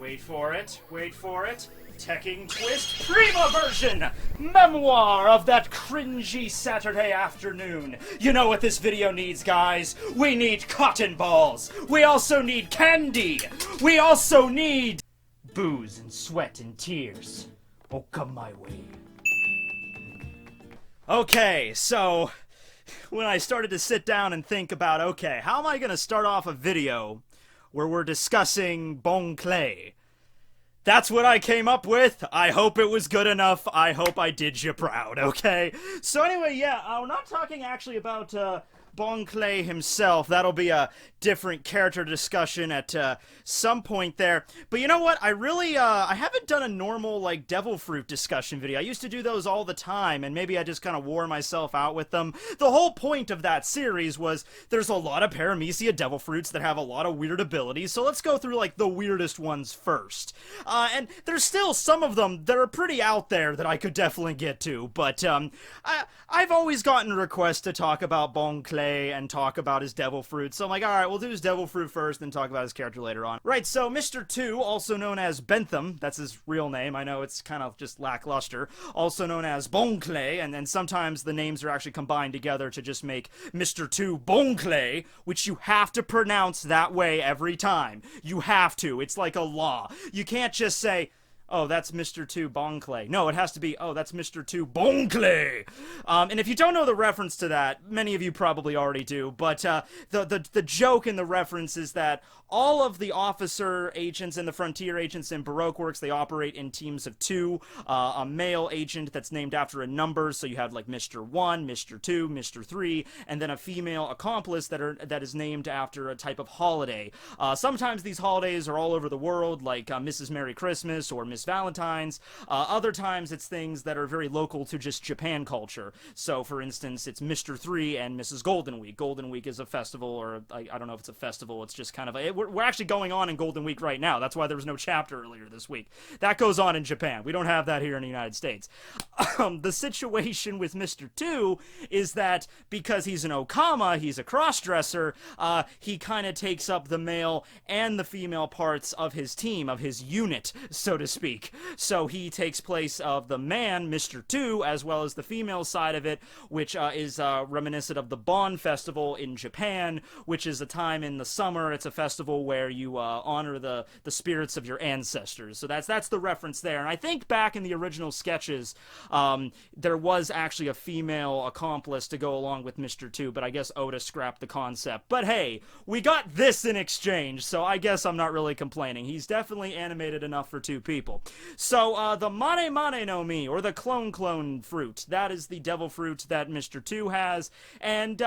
Wait for it. Wait for it. Tekking Twist Prima version! Memoir of that cringy Saturday afternoon. You know what this video needs, guys? We need cotton balls. We also need candy. We also need booze and sweat and tears. Oh, come my way. Okay, so when I started to sit down and think about, okay, how am I going to start off a video where we're discussing Bon Clay? That's what I came up with. I hope it was good enough. I hope I did you proud, okay? So anyway, yeah, we're not talking actually about Bon Clay himself. That'll be a different character discussion at some point there. But you know what? I really, I haven't done a normal, like, Devil Fruit discussion video. I used to do those all the time, and maybe I just kind of wore myself out with them. The whole point of that series was there's a lot of Paramecia Devil Fruits that have a lot of weird abilities, so let's go through, like, the weirdest ones first. And there's still some of them that are pretty out there that I could definitely get to, but, I've always gotten requests to talk about Bon Clay and talk about his Devil Fruit, so I'm like, alright, we'll do his Devil Fruit first, then talk about his character later on. Right, so Mr. 2, also known as Bentham, that's his real name, I know it's kind of just lackluster, also known as Bon Clay, and then sometimes the names are actually combined together to just make Mr. 2 Bon Clay, which you have to pronounce that way every time. You have to, it's like a law. You can't just say, oh, that's Mr. 2 Bon Clay. No, it has to be, oh, that's Mr. 2 Bon Clay. And if you don't know the reference to that, many of you probably already do, but the joke in the reference is that all of the officer agents and the frontier agents in Baroque works, they operate in teams of 2. A male agent that's named after a number, so you have like Mr. 1, Mr. 2, Mr. 3, and then a female accomplice that is named after a type of holiday. Sometimes these holidays are all over the world, like Mrs. Merry Christmas or Miss Valentine's. Other times it's things that are very local to just Japan culture. So, for instance, it's Mr. 3 and Mrs. Golden Week. Golden Week is a festival, or I don't know if it's a festival, it's just kind of a... We're actually going on in Golden Week right now. That's why there was no chapter earlier this week. That goes on in Japan. We don't have that here in the United States. The situation with Mr. 2 is that because he's an Okama, he's a cross-dresser, he kind of takes up the male and the female parts of his team, of his unit, so to speak. So he takes place of the man, Mr. 2, as well as the female side of it, which is reminiscent of the Bon Festival in Japan, which is a time in the summer. It's a festival where you honor the spirits of your ancestors. So that's the reference there. And I think back in the original sketches, there was actually a female accomplice to go along with Mr. 2, but I guess Oda scrapped the concept. But hey, we got this in exchange, so I guess I'm not really complaining. He's definitely animated enough for 2 people. So, the Mane Mane no Mi, or the Clone Fruit, that is the Devil Fruit that Mr. 2 has, and,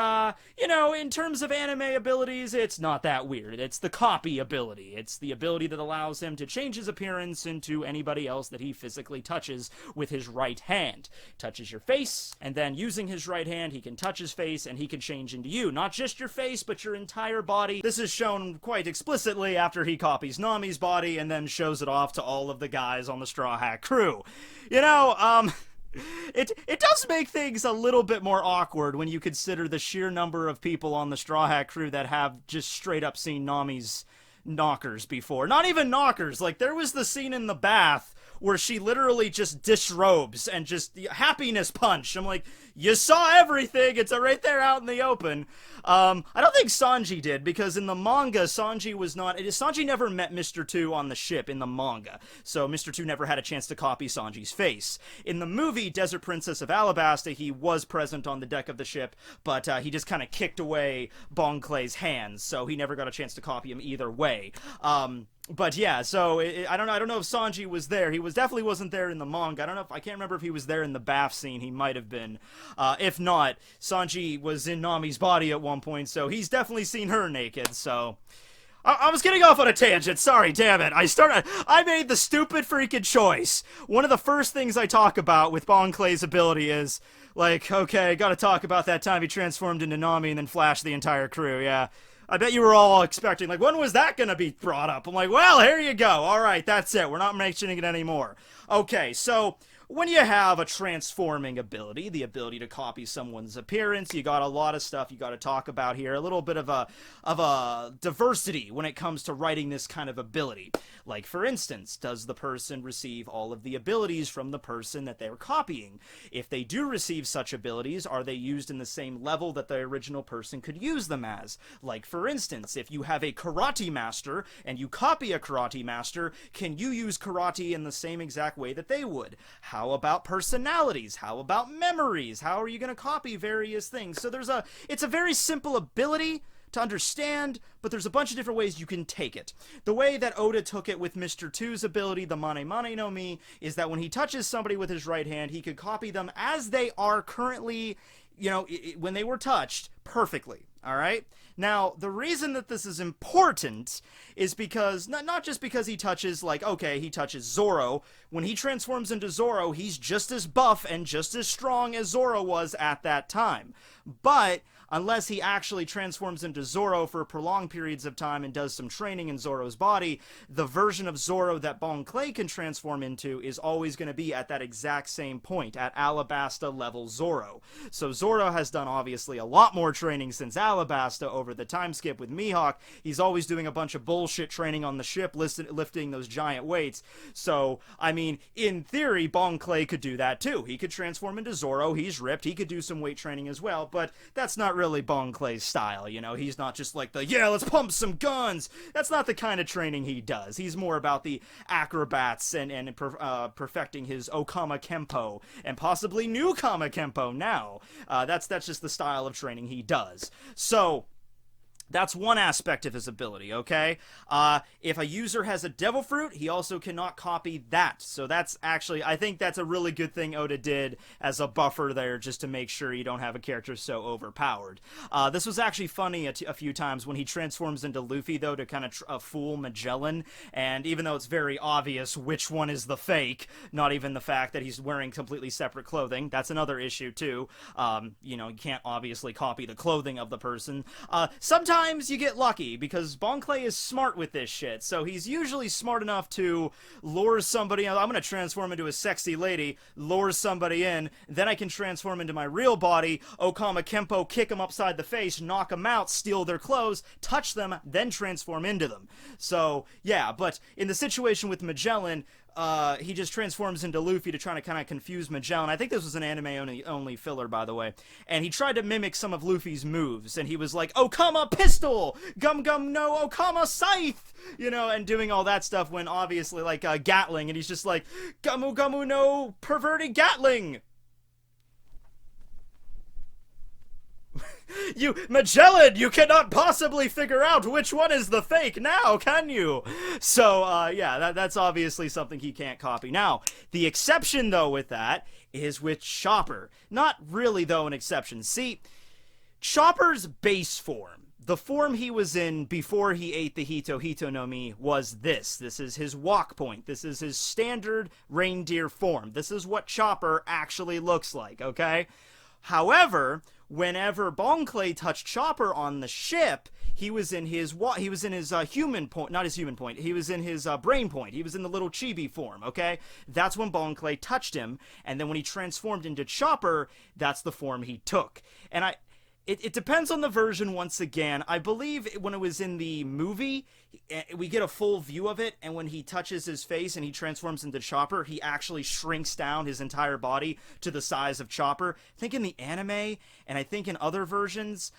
you know, in terms of anime abilities, it's not that weird. It's the copy ability. It's the ability that allows him to change his appearance into anybody else that he physically touches with his right hand. Touches your face, and then using his right hand, he can touch his face, and he can change into you. Not just your face, but your entire body. This is shown quite explicitly after he copies Nami's body, and then shows it off to all of the guys on the Straw Hat crew. You know, It does make things a little bit more awkward when you consider the sheer number of people on the Straw Hat crew that have just straight up seen Nami's knockers before. Not even knockers, like there was the scene in the bath where she literally just disrobes and just the happiness punch. I'm like, you saw everything, it's right there out in the open. I don't think Sanji did, because in the manga, Sanji never met Mr. 2 on the ship in the manga, so Mr. 2 never had a chance to copy Sanji's face. In the movie, Desert Princess of Alabasta, he was present on the deck of the ship, but he just kind of kicked away Bon Clay's hands, so he never got a chance to copy him either way. But yeah, so I don't know if Sanji was there. He definitely wasn't there in the manga. I can't remember if he was there in the bath scene. He might have been. If not, Sanji was in Nami's body at one point, so he's definitely seen her naked, so... I was getting off on a tangent, sorry, damn it. I made the stupid freaking choice. One of the first things I talk about with Bon Clay's ability is, like, okay, gotta talk about that time he transformed into Nami and then flashed the entire crew, yeah. I bet you were all expecting, like, when was that gonna be brought up? I'm like, well, here you go. All right, that's it. We're not mentioning it anymore. Okay, so when you have a transforming ability, the ability to copy someone's appearance, you got a lot of stuff you got to talk about here. A little bit of a diversity when it comes to writing this kind of ability. Like, for instance, does the person receive all of the abilities from the person that they're copying? If they do receive such abilities, are they used in the same level that the original person could use them as? Like, for instance, if you have a karate master and you copy a karate master, can you use karate in the same exact way that they would? How about personalities? How about memories? How are you going to copy various things? So it's a very simple ability to understand, but there's a bunch of different ways you can take it. The way that Oda took it with Mr. 2's ability, the Mane Mane no Mi, is that when he touches somebody with his right hand, he could copy them as they are currently, when they were touched, perfectly. All right? Now, the reason that this is important is because, not just because he touches, he touches Zoro. When he transforms into Zoro, he's just as buff and just as strong as Zoro was at that time. But unless he actually transforms into Zoro for prolonged periods of time and does some training in Zoro's body, the version of Zoro that Bon Clay can transform into is always going to be at that exact same point, at Alabasta level Zoro. So Zoro has done, obviously, a lot more training since Alabasta over the time skip with Mihawk. He's always doing a bunch of bullshit training on the ship, lifting those giant weights. So, I mean, in theory, Bon Clay could do that too. He could transform into Zoro, he's ripped, he could do some weight training as well, but that's not really Bon Clay's style, he's not just like let's pump some guns. That's not the kind of training he does. He's more about the acrobats and perfecting his Okama Kempo, and possibly new Kama Kempo now. That's just the style of training he does. So, that's one aspect of his ability, okay? If a user has a devil fruit, he also cannot copy that. So that's actually, I think that's a really good thing Oda did as a buffer there, just to make sure you don't have a character so overpowered. This was actually funny a few times when he transforms into Luffy, though, to kind of fool Magellan. And even though it's very obvious which one is the fake, not even the fact that he's wearing completely separate clothing, that's another issue, too. You can't obviously copy the clothing of the person. Sometimes you get lucky, because Bon Clay is smart with this shit, so he's usually smart enough to lure somebody. I'm gonna transform into a sexy lady, lure somebody in, then I can transform into my real body, Okama Kempo, kick them upside the face, knock them out, steal their clothes, touch them, then transform into them. So, yeah, but in the situation with Magellan, he just transforms into Luffy to try to kind of confuse Magellan. I think this was an anime-only filler, by the way. And he tried to mimic some of Luffy's moves, and he was like, Okama Pistol! Gum Gum no Okama Scythe! And doing all that stuff when obviously, Gatling, and he's just like, Gumu Gumu no Perverted Gatling! Magellan, you cannot possibly figure out which one is the fake now, can you? So, yeah, that's obviously something he can't copy. Now, the exception, though, with that is with Chopper. Not really, though, an exception. See, Chopper's base form, the form he was in before he ate the Hito no Mi, was this. This is his walk point. This is his standard reindeer form. This is what Chopper actually looks like, okay? However, whenever Bon Clay touched Chopper on the ship, he was in his human point, not his human point, he was in his brain point, he was in the little chibi form, okay? That's when Bon Clay touched him, and then when he transformed into Chopper, that's the form he took. And it depends on the version once again. I believe when it was in the movie, we get a full view of it, and when he touches his face and he transforms into Chopper, he actually shrinks down his entire body to the size of Chopper. I think in the anime, and I think in other versions,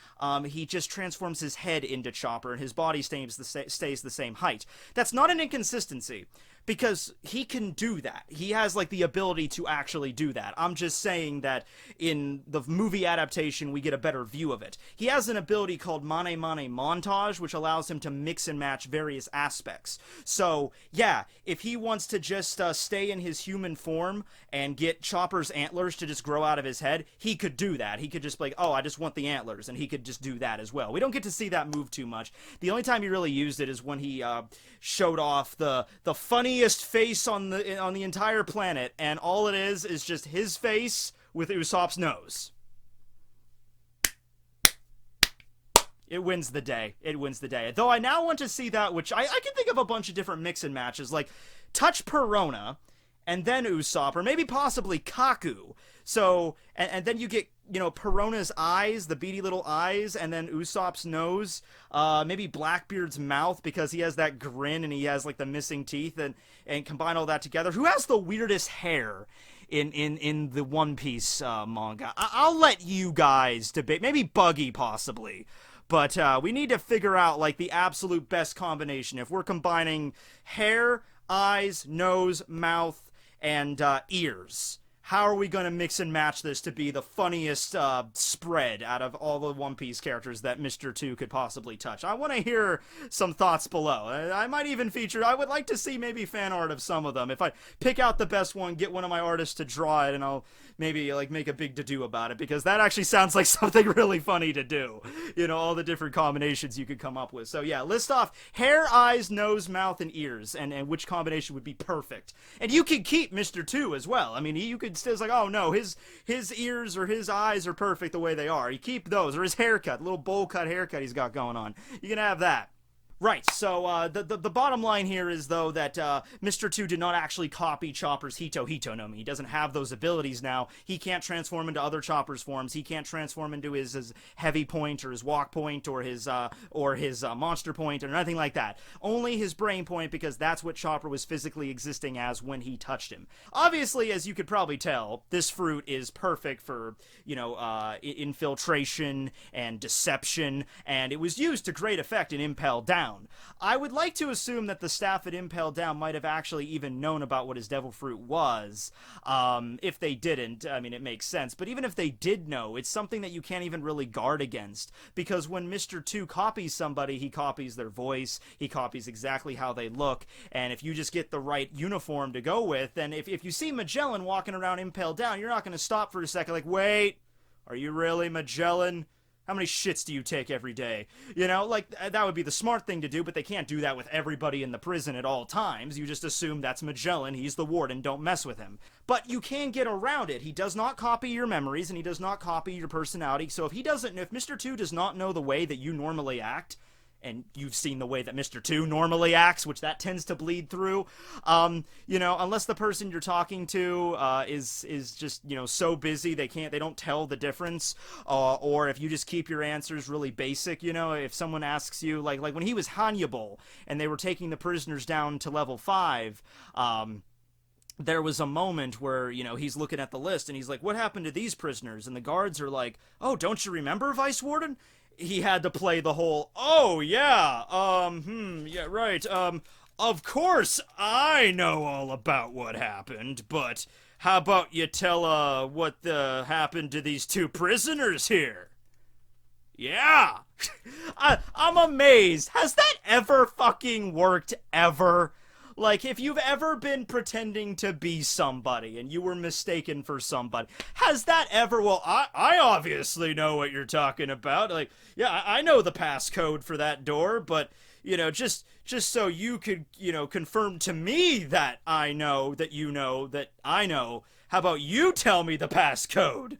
he just transforms his head into Chopper, and his body stays the same height. That's not an inconsistency, because he can do that. He has, the ability to actually do that. I'm just saying that in the movie adaptation, we get a better view of it. He has an ability called Mane Mane Montage, which allows him to mix and match various aspects. So, yeah, if he wants to just stay in his human form and get Chopper's antlers to just grow out of his head, he could do that. He could just be like, I just want the antlers, and he could just do that as well. We don't get to see that move too much. The only time he really used it is when he showed off the funniest face on the entire planet, and all it is just his face with Usopp's nose. It wins the day. It wins the day. Though I now want to see that, which I can think of a bunch of different mix and matches, like touch Perona and then Usopp, or maybe possibly Kaku. So, and then you get, you know, Perona's eyes, the beady little eyes, and then Usopp's nose, maybe Blackbeard's mouth, because he has that grin and he has, like, the missing teeth, and combine all that together. Who has the weirdest hair in the One Piece manga? I'll let you guys debate. Maybe Buggy, possibly. But we need to figure out, like, the absolute best combination. If we're combining hair, eyes, nose, mouth, and ears, how are we going to mix and match this to be the funniest spread out of all the One Piece characters that Mr. 2 could possibly touch? I want to hear some thoughts below. I might even feature, I would like to see maybe fan art of some of them. If I pick out the best one, get one of my artists to draw it, and I'll maybe, like, make a big to-do about it, because that actually sounds like something really funny to do. You know, all the different combinations you could come up with. So yeah, list off hair, eyes, nose, mouth, and ears, and which combination would be perfect. And you could keep Mr. 2 as well. I mean, you could still, like, oh no, his ears or his eyes are perfect the way they are. You keep those, or his haircut, little bowl cut haircut he's got going on. You can have that. Right, so the bottom line here is, though, that Mr. 2 did not actually copy Chopper's Hito no Mi. He doesn't have those abilities now. He can't transform into other Chopper's forms. He can't transform into his heavy point or his walk point or his monster point or anything like that. Only his brain point, because that's what Chopper was physically existing as when he touched him. Obviously, as you could probably tell, this fruit is perfect for, you know, infiltration and deception, and it was used to great effect in Impel Down. I would like to assume that the staff at Impel Down might have actually even known about what his devil fruit was. If they didn't, I mean, it makes sense. But even if they did know, it's something that you can't even really guard against. Because when Mr. 2 copies somebody, he copies their voice, he copies exactly how they look, and if you just get the right uniform to go with, then if you see Magellan walking around Impel Down, you're not going to stop for a second like, wait, are you really Magellan? How many shits do you take every day? You know, like, that would be the smart thing to do, but they can't do that with everybody in the prison at all times. You just assume that's Magellan, he's the warden, don't mess with him. But you can get around it. He does not copy your memories, and he does not copy your personality, so if Mr. 2 does not know the way that you normally act, and you've seen the way that Mr. 2 normally acts, which that tends to bleed through, you know, unless the person you're talking to is just, you know, so busy they don't tell the difference, or if you just keep your answers really basic, you know, if someone asks you, like when he was Hannibal, and they were taking the prisoners down to level 5, there was a moment where, you know, he's looking at the list, and he's like, what happened to these prisoners? And the guards are like, oh, don't you remember, Vice Warden? He had to play the whole, oh, yeah, yeah, right, of course I know all about what happened, but how about you tell, what happened to these 2 prisoners here? Yeah! I'm amazed. Has that ever fucking worked, ever? Like, if you've ever been pretending to be somebody and you were mistaken for somebody, has that ever, well, I obviously know what you're talking about. Like, yeah, I know the passcode for that door, but, you know, just so you could, you know, confirm to me that I know that you know that I know, how about you tell me the passcode?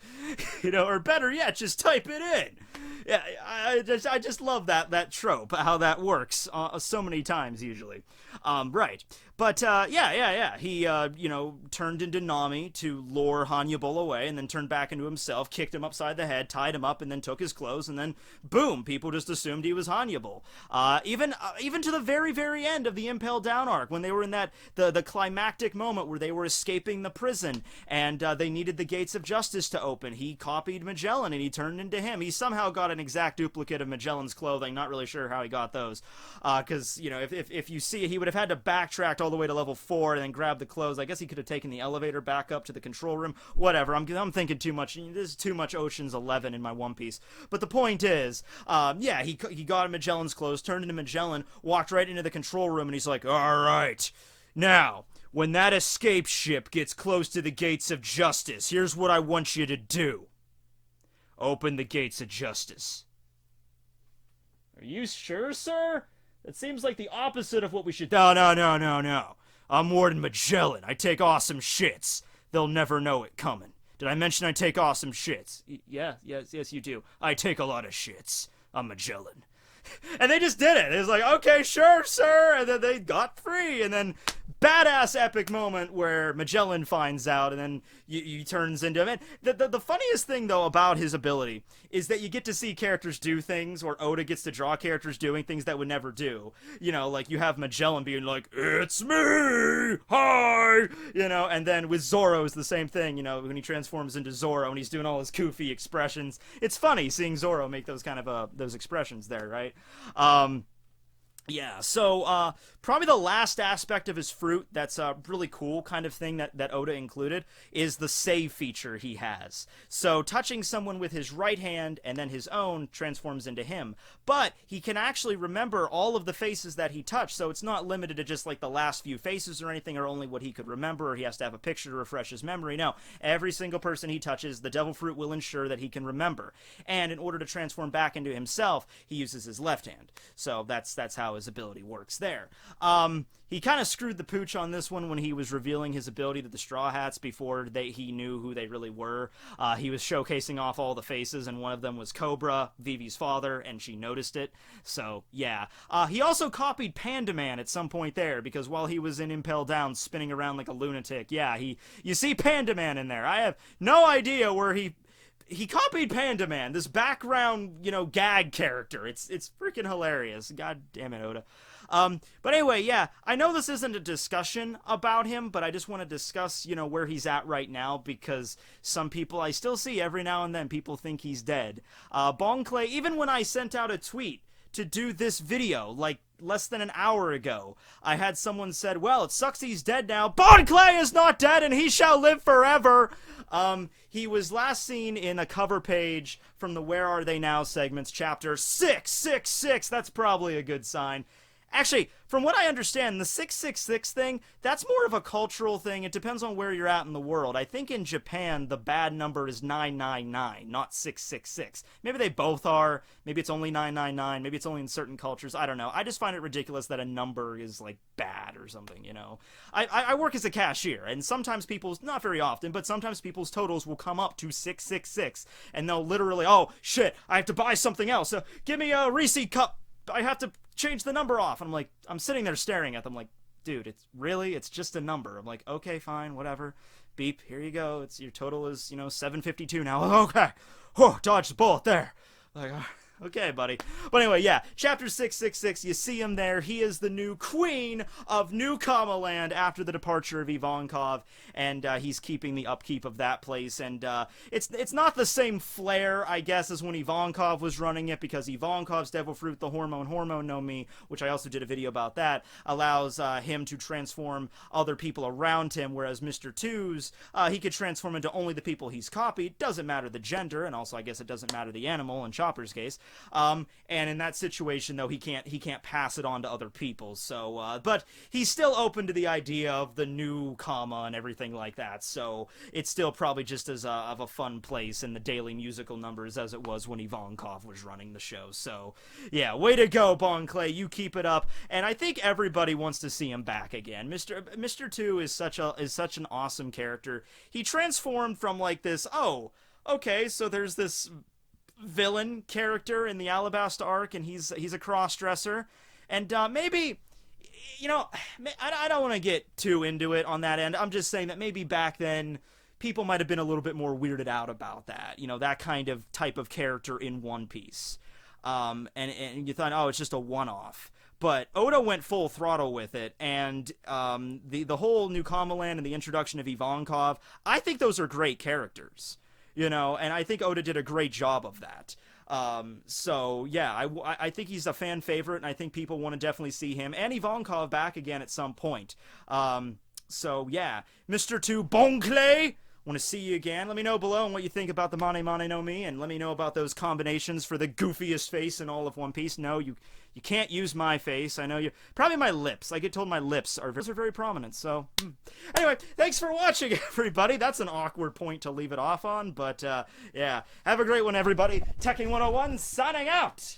You know, or better yet, just type it in. Yeah, I just love that trope, how that works so many times usually. Right. But, yeah. He, you know, turned into Nami to lure Hannibal away, and then turned back into himself, kicked him upside the head, tied him up, and then took his clothes, and then, boom, people just assumed he was Hannibal. Even to the very, very end of the Impel Down arc, when they were in the climactic moment where they were escaping the prison, and they needed the gates of justice to open, he copied Magellan, and he turned into him. He somehow got an exact duplicate of Magellan's clothing, not really sure how he got those, because, you know, if you see, he would have had to backtrack all the way to level 4 and then grab the clothes. I guess he could have taken the elevator back up to the control room. Whatever, I'm thinking too much. This is too much Ocean's 11 in my One Piece. But the point is, yeah, he got Magellan's clothes, turned into Magellan, walked right into the control room, and he's like, alright, now, when that escape ship gets close to the gates of justice, here's what I want you to do. Open the gates of justice. Are you sure, sir? That seems like the opposite of what we should... No. I'm Warden Magellan. I take awesome shits. They'll never know it coming. Did I mention I take awesome shits? Yes, you do. I take a lot of shits. I'm Magellan. And they just did it. It was like, okay, sure, sir. And then they got free. And then badass epic moment where Magellan finds out, and then he turns into him. And the funniest thing, though, about his ability is that you get to see characters do things, or Oda gets to draw characters doing things that would never do. You know, like you have Magellan being like, it's me! Hi! You know, and then with Zoro is the same thing, you know, when he transforms into Zoro and he's doing all his goofy expressions. It's funny seeing Zoro make those kind of, those expressions there, right? Yeah, so probably the last aspect of his fruit that's a really cool kind of thing that Oda included is the save feature he has. So touching someone with his right hand and then his own transforms into him. But he can actually remember all of the faces that he touched, so it's not limited to just like the last few faces or anything, or only what he could remember, or he has to have a picture to refresh his memory. No, every single person he touches, the devil fruit will ensure that he can remember. And in order to transform back into himself, he uses his left hand. So that's how his ability works there. He kind of screwed the pooch on this one when he was revealing his ability to the Straw Hats before he knew who they really were. He was showcasing off all the faces, and one of them was Cobra, Vivi's father, and she noticed it. So, yeah. He also copied Panda Man at some point there, because while he was in Impel Down spinning around like a lunatic, yeah, you see Panda Man in there. I have no idea where he copied Panda Man, this background, you know, gag character. It's freaking hilarious. God damn it, Oda. But anyway, yeah, I know this isn't a discussion about him, but I just want to discuss, you know, where he's at right now, because some people I still see every now and then, people think he's dead. Bon Clay, even when I sent out a tweet to do this video, like, less than an hour ago, I had someone said, well, it sucks he's dead now. Bon Clay is not dead, and he shall live forever! He was last seen in a cover page from the Where Are They Now segments, chapter 666. That's probably a good sign. Actually, from what I understand, the 666 thing, that's more of a cultural thing. It depends on where you're at in the world. I think in Japan, the bad number is 999, not 666. Maybe they both are. Maybe it's only 999. Maybe it's only in certain cultures. I don't know. I just find it ridiculous that a number is, like, bad or something, you know? I work as a cashier, and sometimes people's, not very often, but sometimes people's totals will come up to 666, and they'll literally, oh, shit, I have to buy something else. So give me a receipt cup. I have to change the number off. And I'm like, I'm sitting there staring at them like, dude, it's just a number. I'm like, okay, fine, whatever. Beep, here you go. Your total is, you know, 752 now. Okay. Oh, dodged the bullet there. Like, okay, buddy. But anyway, yeah, chapter 666, you see him there. He is the new queen of New Kama Land after the departure of Ivankov, and he's keeping the upkeep of that place. And it's not the same flair, I guess, as when Ivankov was running it, because Ivankov's Devil Fruit, the Hormone no Mi, which I also did a video about that, allows him to transform other people around him, whereas Mr. Two's, he could transform into only the people he's copied. Doesn't matter the gender, and also I guess it doesn't matter the animal in Chopper's case. And in that situation, though, he can't pass it on to other people. So, but he's still open to the idea of the new Kama and everything like that. So it's still probably just as of a fun place in the daily musical numbers as it was when Ivankov was running the show. So, yeah, way to go, Bon Clay. You keep it up. And I think everybody wants to see him back again. Mr. Two is such an awesome character. He transformed from like this, oh, okay, so there's this villain character in the Alabasta arc, and he's a cross-dresser, and maybe, you know, I don't want to get too into it on that end. I'm just saying that maybe back then people might have been a little bit more weirded out about that, you know, that kind of type of character in One Piece, and you thought, oh, it's just a one-off. But Oda went full throttle with it, and the whole New Kama Land and the introduction of Ivankov, I think those are great characters. You know, and I think Oda did a great job of that. So, yeah, I think he's a fan favorite, and I think people want to definitely see him and Ivankov back again at some point. So, yeah, Mr. Two, Bon Clay, want to see you again. Let me know below on what you think about the Mane no Mi, and let me know about those combinations for the goofiest face in all of One Piece. No, you can't use my face. I know you. Probably my lips. I get told my lips are very prominent. So, anyway, thanks for watching, everybody. That's an awkward point to leave it off on, but yeah, have a great one, everybody. Tekking101 signing out.